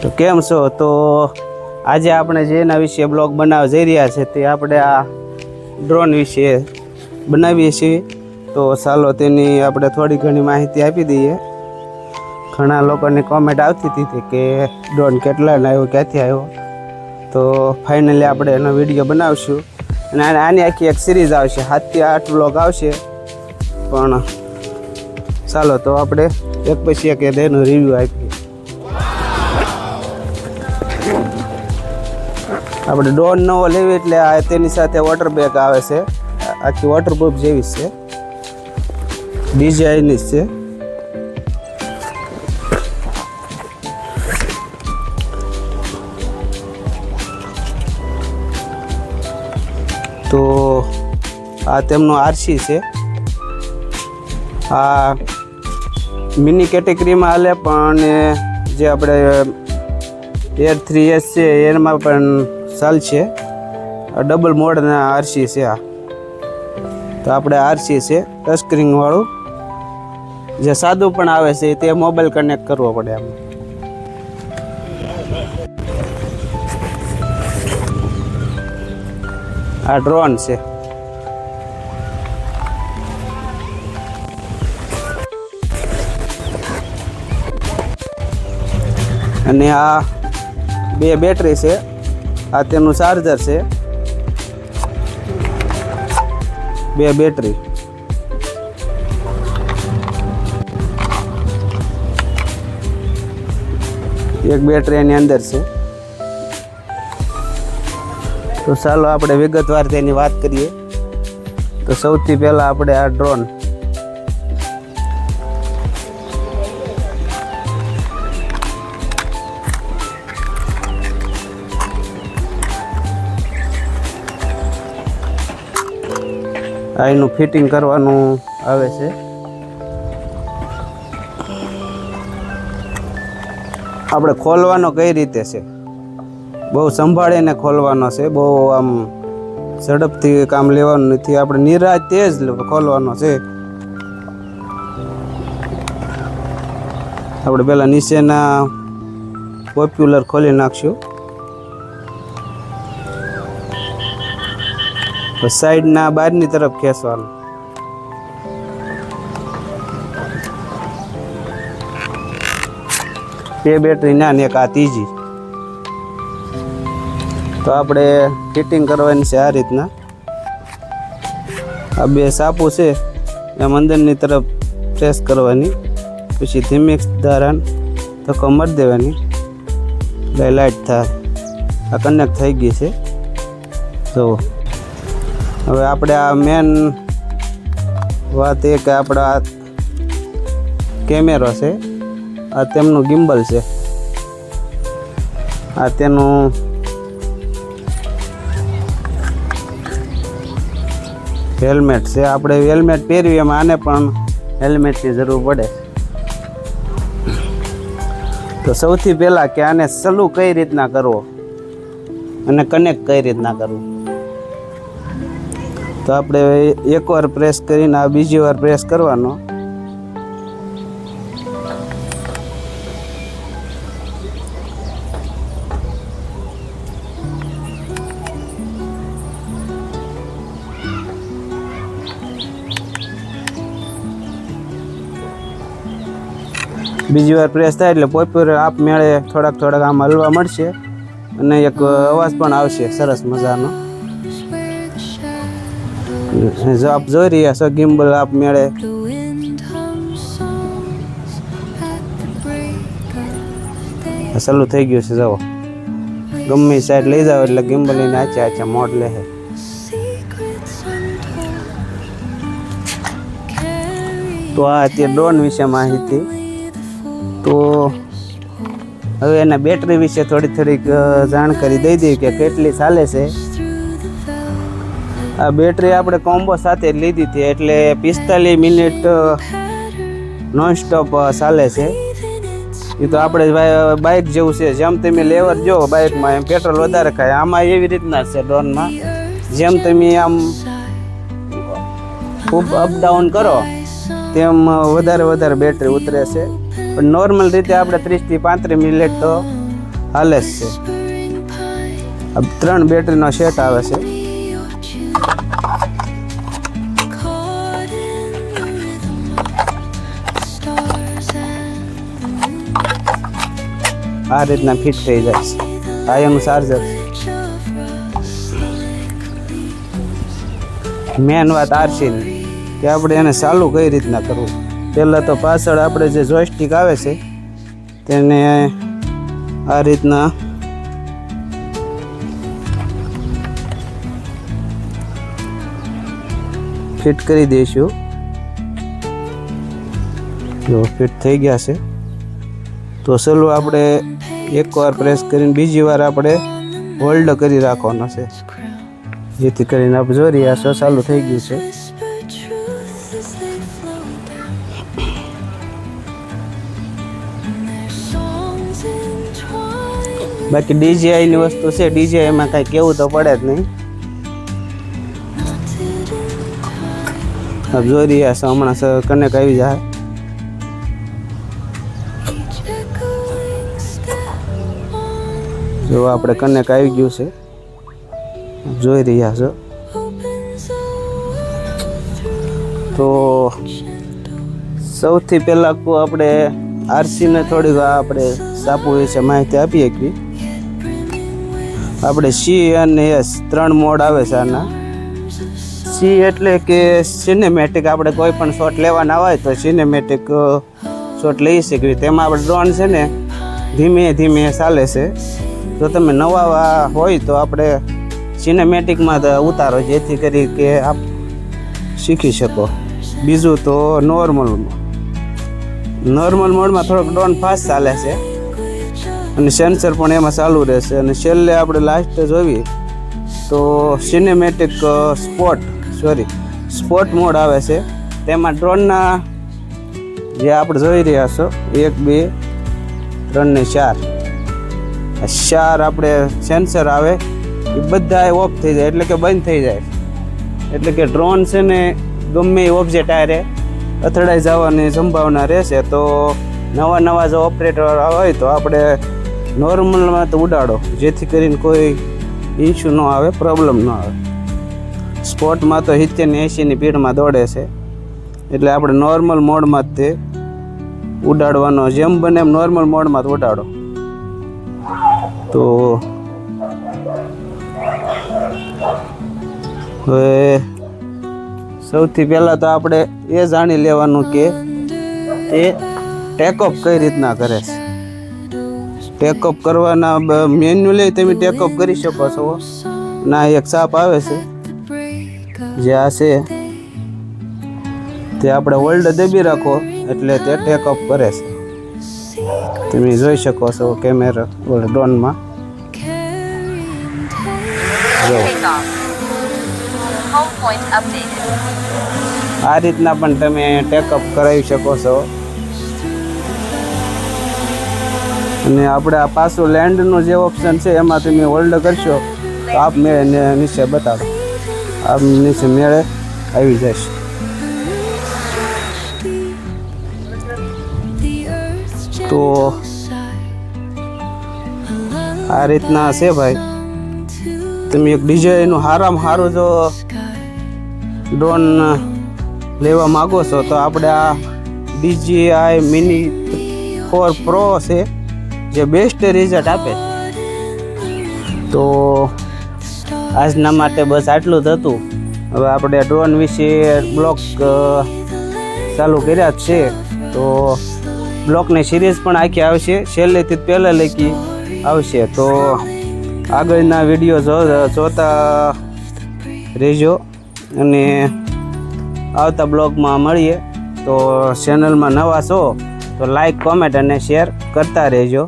તો કેમ છો? તો આજે આપણે જેના વિશે બ્લોગ બનાવવા જઈ રહ્યા છે તે આપણે આ ડ્રોન વિશે બનાવીએ છીએ. તો ચાલો તેની આપણે થોડી ઘણી માહિતી આપી દઈએ. ઘણા લોકોની કોમેન્ટ આવતી હતી કે ડ્રોન કેટલાનો આવ્યો, ક્યાંથી આવ્યો. તો ફાઇનલી આપણે એનો વિડીયો બનાવશું અને આની આખી એક સિરીઝ આવશે, 7 થી 8 બ્લોગ આવશે. પણ ચાલો તો આપણે એક પછી એક એનો રિવ્યૂ આપીએ. આપણે ડ્રોન નવો લેવી એટલે તેની સાથે વોટર બેગ આવે છે, આખી વોટરપ્રૂફ જેવી છે, ડિઝાઇનની છે. તો આ તેમનો આરસી છે. આ મિની કેટેગરીમાં હાલે, પણ જે આપણે એર 3S છે એમાં પણ ચાલશે. ડબલ મોડના આરસી છે આ. તો આપણે આરસી છે ટચસ્ક્રીન વાળું, જે સાદું પણ આવે છે, તે મોબાઈલ કનેક્ટ કરવો પડે આમ. આ ડ્રોન છે. અને આ 2 બેટરી છે. આ તેનું ચાર્જર છે, 2 બેટરી. એક બેટરી એની અંદર છે. તો ચાલો આપણે વિગતવાર તેની વાત કરીએ. તો સૌથી પહેલાં આપણે આ ડ્રોન એનું ફિટિંગ કરવાનું આવે છે. આપણે ખોલવાનો કઈ રીતે છે, બહુ સંભાળીને ખોલવાનો છે, બહુ આમ ઝડપથી કામ લેવાનું નથી. આપણે નિરાજ તેજ ખોલવાનો છે. આપણે પહેલાં નીચેના પોપ્યુલર ખોલી નાખશું, સાઈડના બહારની તરફ ખેંચવાનું. બે બેટરી ના ને એક આ ત્રીજી. તો આપણે ફિટિંગ કરવાની છે આ રીતના. આ 2 સાપુ છે એમ અંદરની તરફ પ્રેસ કરવાની, પછી ધીમે ધારા ધક્કો મારી દેવાની એટલે લાઈટ થાય. આ કનેક્ટ થઈ ગઈ છે. તો હવે આપણે આ મેન વાત એ કે આપણા કેમેરો છે, આ તેમનું ગિમ્બલ છે, આ તેનું હેલ્મેટ છે. આપણે હેલ્મેટ પહેરવી એમાં આને પણ હેલ્મેટની જરૂર પડે. તો સૌથી પહેલાં કે આને ચાલુ કઈ રીતના કરવો અને કનેક્ટ કઈ રીતના કરવું. તો આપણે એકવાર પ્રેસ કરીને આ બીજી વાર પ્રેસ કરવાનો. બીજી વાર પ્રેસ થાય એટલે પોપ્યુલર આપ મેળે થોડાક આમ હલવા મળશે અને એક અવાજ પણ આવશે સરસ મજાનો. જો આપ જોઈ રહ્યા છો ગિમ્બલ આપ મેળે ચાલુ થઈ ગયું છે. જુઓ, ગમે સાઈડ લઈ જાવ એટલે ગિમ્બલ એને આચા મોડ લે. તો આ અત્યારે ડ્રોન વિશે માહિતી. તો હવે એના બેટરી વિશે થોડીક જાણકારી દઈ દઈએ કે કેટલી ચાલે છે. આ બેટરી આપણે કોમ્બો સાથે લીધી હતી એટલે 45 મિનિટ નોન સ્ટોપ ચાલે છે. એ તો આપણે બાઇક જેવું છે, જેમ તમે લેવર જો બાઇકમાં એમ પેટ્રોલ વધારે ખાય, આમાં એવી રીતના છે ડ્રોનમાં. જેમ તમે આમ ખૂબ અપડાઉન કરો તેમ વધારે બેટરી ઉતરે છે. પણ નોર્મલ રીતે આપણે 30 થી 35 મિનિટ તો હાલે જ છે. આ 3 બેટરીનો સેટ આવે છે. આ રીતના ફિટ થઈ જાય છે. આ એનું ચાર્જર. મેન વાત આરસીની કે આપણે એને ચાલુ કઈ રીતના કરવું. પહેલાં તો પાછળ આપણે જે જોયસ્ટિક આવે છે તેને આ રીતના ફિટ કરી દઈશું. જો ફિટ થઈ ગયા છે. તો ચલો આપણે એકવાર પ્રેસ કરીને બીજી વાર આપણે હોલ્ડ કરી રાખવાનો છે, જેથી કરીને આપણે જોઈ રહ્યા છો ચાલુ થઈ ગયું છે. બાકી DJI ની વસ્તુ છે, DJI એમાં કાંઈ કેવું તો પડે જ નહીં. આપ જોઈ રહ્યા છો હમણાં કનેક્ટ આવી જાય. જો આપણે કનેક્ટ આવી ગયું છે, જોઈ રહ્યા છો. તો સૌથી પહેલાં આપણે આરસીને થોડીક આપણે સાપુ વિશે માહિતી આપી શકીએ. આપણે C અને S 3 મોડ આવે છે આના. C એટલે કે સિનેમેટિક, આપણે કોઈ પણ શોટ લેવાના હોય તો સિનેમેટિક શોટ લઈ શકીએ. તેમાં આપણે ડ્રોન છે ને ધીમે ધીમે ચાલે છે. જો તમે નવા હોય તો આપણે સિનેમેટિકમાં ઉતારો, જેથી કરી કે આપ શીખી શકો. બીજું તો નોર્મલ મોડમાં થોડોક ડ્રોન ફાસ્ટ ચાલે છે અને સેન્સર પણ એમાં ચાલુ રહેશે. અને છેલ્લે આપણે લાસ્ટ જોઈએ તો સિનેમેટિક સ્પોટ મોડ આવે છે. તેમાં ડ્રોનના જે આપણે જોઈ રહ્યા છો 1 2 3 ને 4 આપણે સેન્સર આવે એ બધા ઓફ થઈ જાય, એટલે કે બંધ થઈ જાય. એટલે કે ડ્રોન છે ને ગમે એ ઓબ્જેક્ટ આરે અથડાઈ જવાની સંભાવના રહેશે. તો નવા જો ઓપરેટર હોય તો આપણે નોર્મલમાં તો ઉડાડો, જેથી કરીને કોઈ ઇશ્યુ ન આવે, પ્રોબ્લેમ ન આવે. સ્પોટમાં તો 70 ને 80 ની સ્પીડમાં દોડે છે, એટલે આપણે નોર્મલ મોડમાં જ તે ઉડાડવાનો. જેમ બને એમ નોર્મલ મોડમાં જ ઉડાડો. તો હવે સૌથી પહેલાં તો આપણે એ જાણી લેવાનું કે એ ટેકઅપ કઈ રીતના કરે છે. ટેકઅપ કરવાના મેન્યુઅલી તમે ટેકઅપ કરી શકો છો. ના એક સાપ આવે છે જે આ છે તે આપણે હોલ્ડ દબી રાખો એટલે તે ટેકઅપ કરે છે. તમે જોઈ શકો છો કેમેરા ડ્રોનમાં. આ રીતના પણ તમે ટેકઅપ કરાવી શકો છો. અને આપણે આ પાછું લેન્ડનું જે ઓપ્શન છે એમાં તમે હોલ્ડ કરશો તો આપ મેળે નીચે બતાડો, આપ નીચે મેળે આવી જશે. તો આ રીતના છે ભાઈ. તમે એક DJIનું સારામાં સારું જો ડ્રોન લેવા માગો છો તો આપણે આ DJI Mini 4 Pro છે, જે બેસ્ટ રિઝલ્ટ આપે. તો આજના માટે બસ આટલું જ હતું. હવે આપણે ડ્રોન વિશે બ્લોગ ચાલુ કર્યા જ છે. તો બ્લોગની સિરીઝ પણ આખી આવશે, છેલ્લેથી પહેલાં લખી આવશે. તો આગળના વિડીયો જોતા રહેજો અને આવતા બ્લોગમાં મળીએ. તો ચેનલમાં નવા છો તો લાઈક, કોમેન્ટ અને શેર કરતા રહેજો.